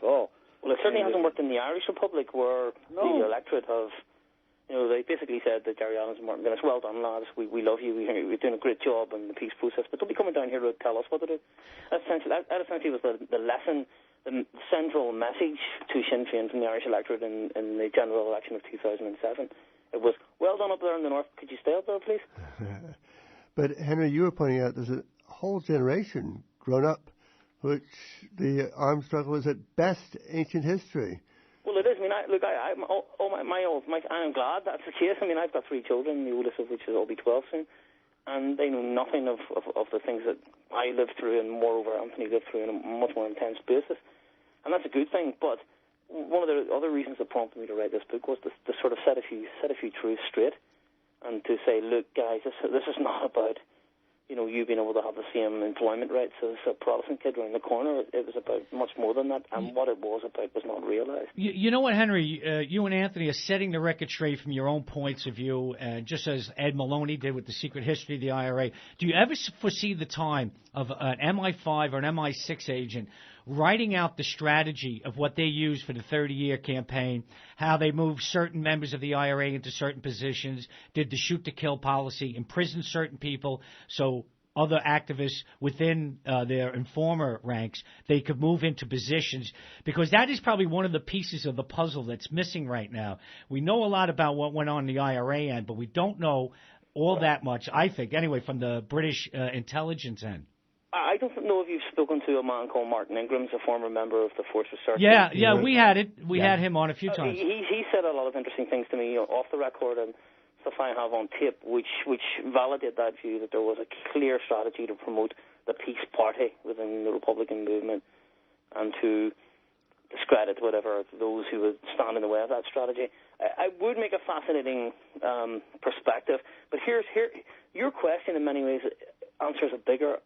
Oh. Well, it certainly hasn't worked in the Irish Republic, where the electorate have, they basically said that Gerry Adams and Martin Guinness, well done, lads, we love you, we're doing a great job in the peace process, but don't be coming down here to tell us what to do. That essentially was the lesson, the central message to Sinn Fein from the Irish electorate in the general election of 2007. It was, well done up there in the north, could you stay up there, please? But, Henry, you were pointing out there's a whole generation grown up which the armed struggle is at best ancient history. Well, it is. I mean, I'm glad that's the case. I mean, I've got 3 children, the oldest of which will be 12 soon, and they know nothing of the things that I lived through, and moreover, Anthony lived through on a much more intense basis. And that's a good thing. But one of the other reasons that prompted me to write this book was to sort of set a few truths straight, and to say, look, guys, this is not about you being able to have the same employment rights as a Protestant kid around the corner. It was about much more than that, and what it was about was not realized. You know what, Henry? You and Anthony are setting the record straight from your own points of view, and just as Ed Maloney did with the secret history of the IRA. Do you ever foresee the time of an MI5 or an MI6 agent writing out the strategy of what they used for the 30-year campaign, how they moved certain members of the IRA into certain positions, did the shoot-to-kill policy, imprisoned certain people so other activists within their informer ranks, they could move into positions? Because that is probably one of the pieces of the puzzle that's missing right now. We know a lot about what went on in the IRA end, but we don't know all that much, I think, anyway, from the British intelligence end. I don't know if you've spoken to a man called Martin Ingram, a former member of the Force Research. Yeah, we had it. We had him on a few times. He said a lot of interesting things to me off the record, and stuff I have on tape, which validate that view that there was a clear strategy to promote the peace party within the Republican movement, and to discredit those who would stand in the way of that strategy. I would make a fascinating perspective, but here your question in many ways answers a bigger.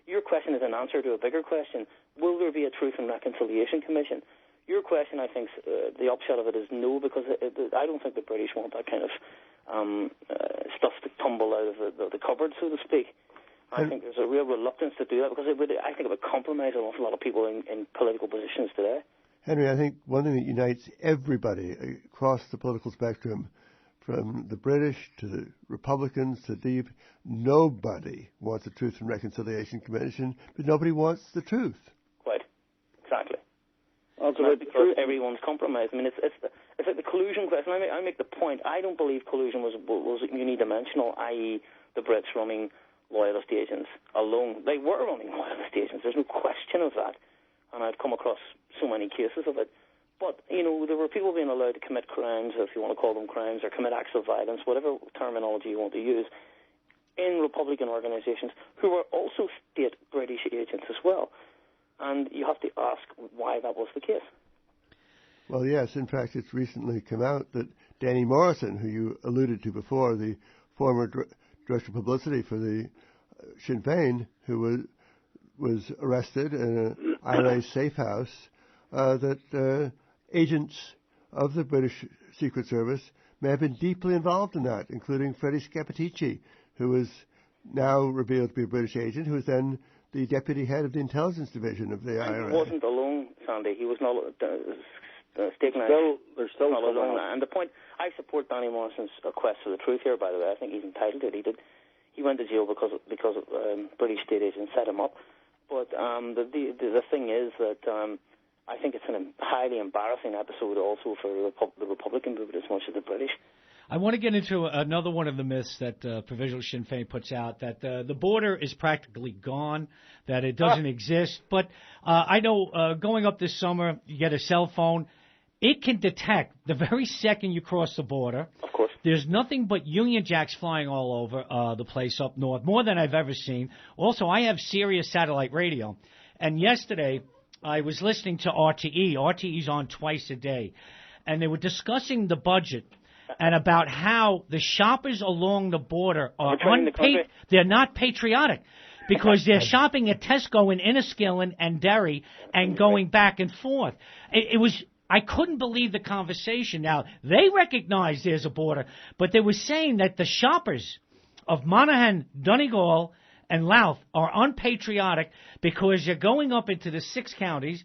Your question is an answer to a bigger question. Will there be a Truth and Reconciliation Commission? Your question, I think, the upshot of it is no, because I don't think the British want that kind of stuff to tumble out of the cupboard, so to speak. I think there's a real reluctance to do that, because I think it would compromise an awful lot of people in political positions today. Henry, I think one thing that unites everybody across the political spectrum, from the British to the Republicans to the nobody wants a Truth and Reconciliation Commission, but nobody wants the truth. Quite, exactly. Because everyone's compromised. I mean, it's like the collusion question. I make the point. I don't believe collusion was unidimensional, i.e., the Brits running loyalist agents alone. They were running loyalist agents. There's no question of that, and I've come across so many cases of it. But, there were people being allowed to commit crimes, if you want to call them crimes, or commit acts of violence, whatever terminology you want to use, in Republican organizations who were also state British agents as well. And you have to ask why that was the case. Well, yes, in fact, it's recently come out that Danny Morrison, who you alluded to before, the former director of publicity for the Sinn Fein, who was arrested in an IRA safe house, that agents of the British Secret Service may have been deeply involved in that, including Freddie Scappaticci, who is now revealed to be a British agent, who was then the deputy head of the intelligence division of the IRA. He wasn't alone, Sandy. He was not taken out. They're still not alone. And the point, I support Danny Morrison's quest for the truth here, by the way. I think he's entitled to it. He went to jail because British state agents set him up. But the thing is that I think it's a highly embarrassing episode also for the Republican movement as much as the British. I want to get into another one of the myths that Provisional Sinn Féin puts out, that the border is practically gone, that it doesn't exist. But I know going up this summer, you get a cell phone. It can detect the very second you cross the border. Of course. There's nothing but Union Jacks flying all over the place up north, more than I've ever seen. Also, I have Sirius satellite radio. And yesterday, I was listening to RTE. RTE's on twice a day. And they were discussing the budget and about how the shoppers along the border are they're not patriotic, because they're shopping at Tesco in Enniskillen and Derry and going back and forth. I couldn't believe the conversation. Now, they recognize there's a border, but they were saying that the shoppers of Monaghan, Donegal, and Louth are unpatriotic because you're going up into the 6 counties,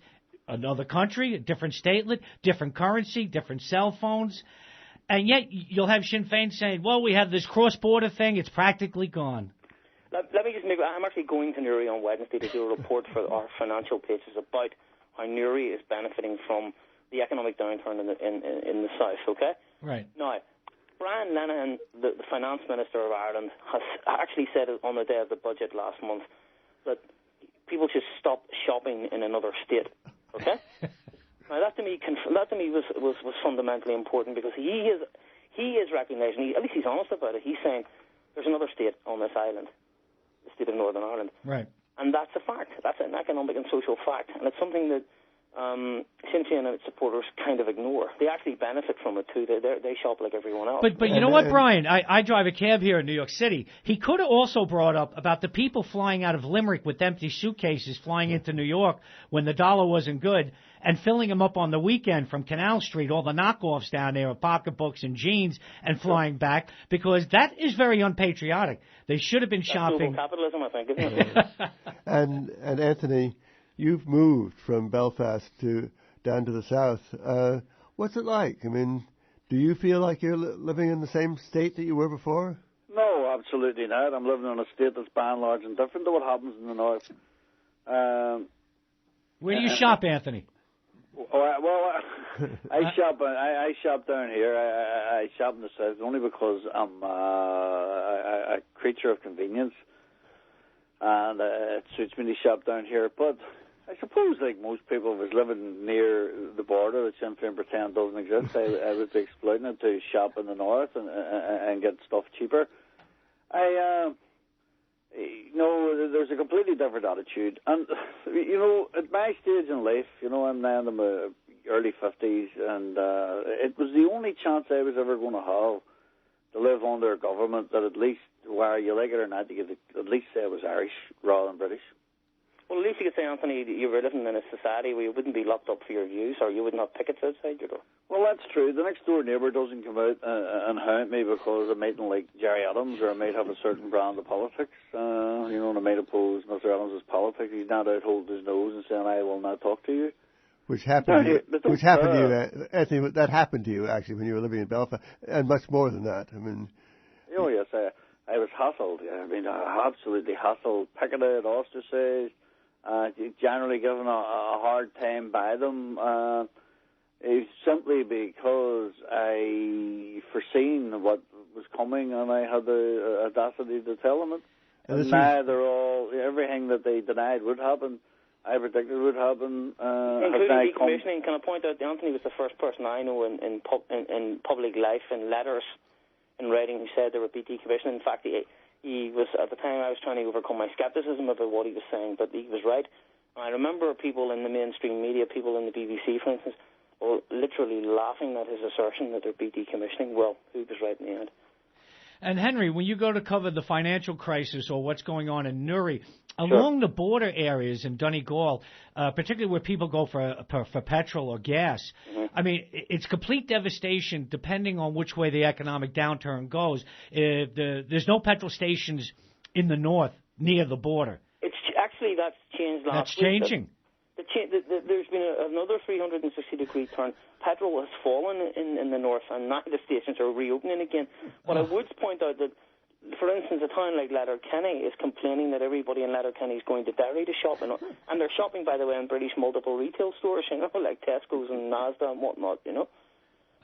another country, a different statelet, different currency, different cell phones. And yet you'll have Sinn Fein saying, well, we have this cross-border thing. It's practically gone. Let me just I'm actually going to Newry on Wednesday to do a report for our financial pages about how Newry is benefiting from the economic downturn in the south, okay? Right. Now, Brian Lenihan, the finance minister of Ireland, has actually said on the day of the budget last month that people should stop shopping in another state, okay? Now, that to me was fundamentally important because he is recognising, at least he's honest about it, he's saying there's another state on this island, the state of Northern Ireland. Right. And that's a fact. That's an economic and social fact. And it's something that Sinn Fein and its supporters kind of ignore. They actually benefit from it too. They shop like everyone else. But you know what, Brian? I drive a cab here in New York City. He could have also brought up about the people flying out of Limerick with empty suitcases flying into New York when the dollar wasn't good and filling them up on the weekend from Canal Street, all the knockoffs down there of pocketbooks and jeans and flying back, because that is very unpatriotic. They should have been shopping. Global capitalism, I think, isn't it? And Anthony, you've moved from Belfast down to the south. What's it like? I mean, do you feel like you're living in the same state that you were before? No, absolutely not. I'm living in a state that's by and large and different to what happens in the north. Where do you shop, Anthony? I shop down here. I shop in the south only because I'm a creature of convenience, and it suits me to shop down here. But I suppose, like most people, if I was living near the border that Sinn Fein pretend doesn't exist, I would be exploiting it to shop in the north and get stuff cheaper. There's a completely different attitude. And, at my stage in life, I'm now in my early 50s, and it was the only chance I was ever going to have to live under a government that at least, whether you like it or not, you could at least say it was Irish rather than British. Well, at least you could say, Anthony, you were living in a society where you wouldn't be locked up for your views, or you wouldn't have pickets outside your door. Well, that's true. The next door neighbour doesn't come out and hound me because I mightn't like Jerry Adams, or I might have a certain brand of politics. And I might oppose Mr. Adams' politics. He's not out holding his nose and saying, I will not talk to you. Which happened to you, Anthony, that happened to you, actually, when you were living in Belfast, and much more than that. I mean... Oh, yes, I was hassled. I mean, absolutely hassled, picketed, ostracized, generally given a hard time by them, simply because I foreseen what was coming and I had the audacity to tell them it. And now everything that they denied would happen, I predicted would happen. Including decommissioning. Can I point out that Anthony was the first person I know in public life, in letters, in writing, who said there would be decommissioning. In fact, he was, at the time, I was trying to overcome my skepticism about what he was saying, but he was right. I remember people in the mainstream media, people in the BBC, for instance, literally laughing at his assertion that there'd be decommissioning. Well, he was right in the end. And Henry, when you go to cover the financial crisis or what's going on in Newry, along the border areas in Donegal, particularly where people go for petrol or gas, I mean, it's complete devastation depending on which way the economic downturn goes. There's no petrol stations in the north near the border. That's changed last week. That's changing. There's been another 360-degree turn. Petrol has fallen in the north, and now the stations are reopening again. But I would point out that, for instance, a town like Letterkenny is complaining that everybody in Letterkenny is going to Derry to shop, and they're shopping, by the way, in British multiple retail stores, like Tesco's and Asda and whatnot,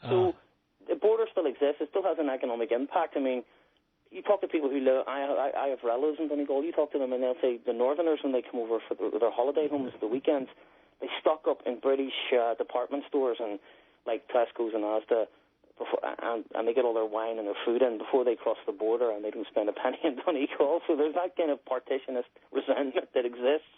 So the border still exists. It still has an economic impact. I mean, you talk to people who live, I have relatives in Donegal, you talk to them and they'll say the northerners, when they come over for their holiday homes at the weekends, they stock up in British department stores and like Tesco's and Asda, and they get all their wine and their food in before they cross the border, and they don't spend a penny in Donegal. So there's that kind of partitionist resentment that exists,